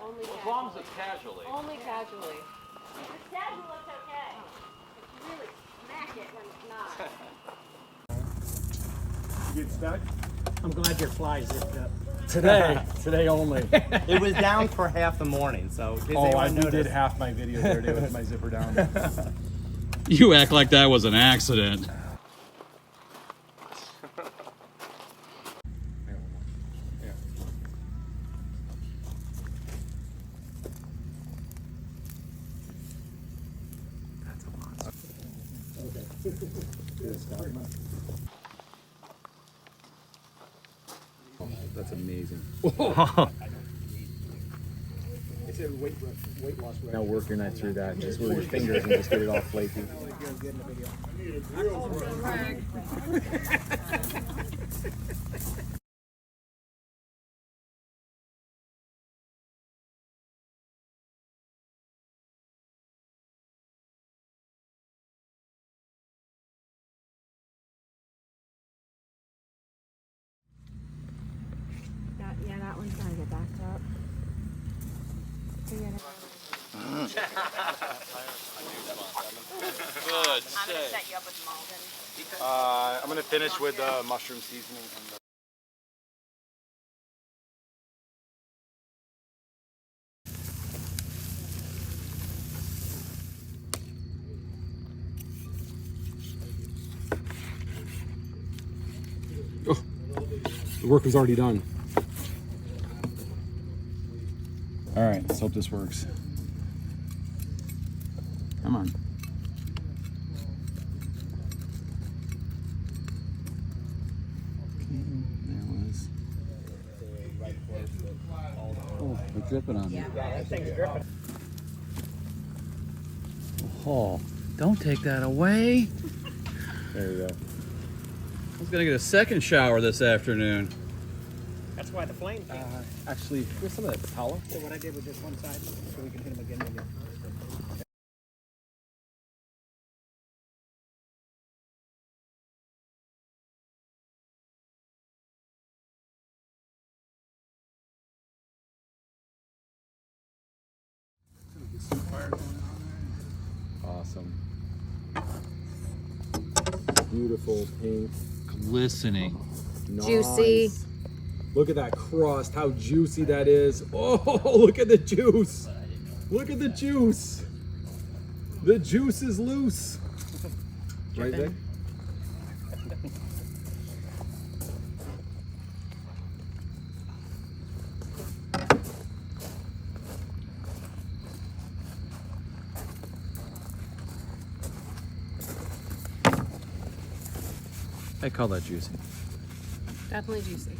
Only As long as it's casually. Only casually. The casual looks okay. But you really smack it when it's not. You get stuck? I'm glad your fly zipped up. Today only. It was down for half the morning, so in case Oh, I anyone did noticed. half my video there today with my zipper down. You act like that was an accident. That's amazing. It's a weight loss. Now work your knife through that, just with your fingers and just get it all flaky. Yeah, that one's gonna get backed up. Good. I'm gonna set you up with Malden. I'm gonna finish with mushroom seasoning. And the work was already done. All right, let's hope this works. Come on. There it was. Oh, we're dripping on me. Oh, don't take that away. There you go. I was gonna get a second shower this afternoon. That's why the flame came. Actually, here's some of that towel. So what I did was just one side, so we can hit them again and again. Awesome. Beautiful pink. Glistening. Juicy. Nice. Look at that crust, how juicy that is. Oh, look at the juice. Look at the juice. The juice is loose. Right there. I call that juicy. Definitely juicy.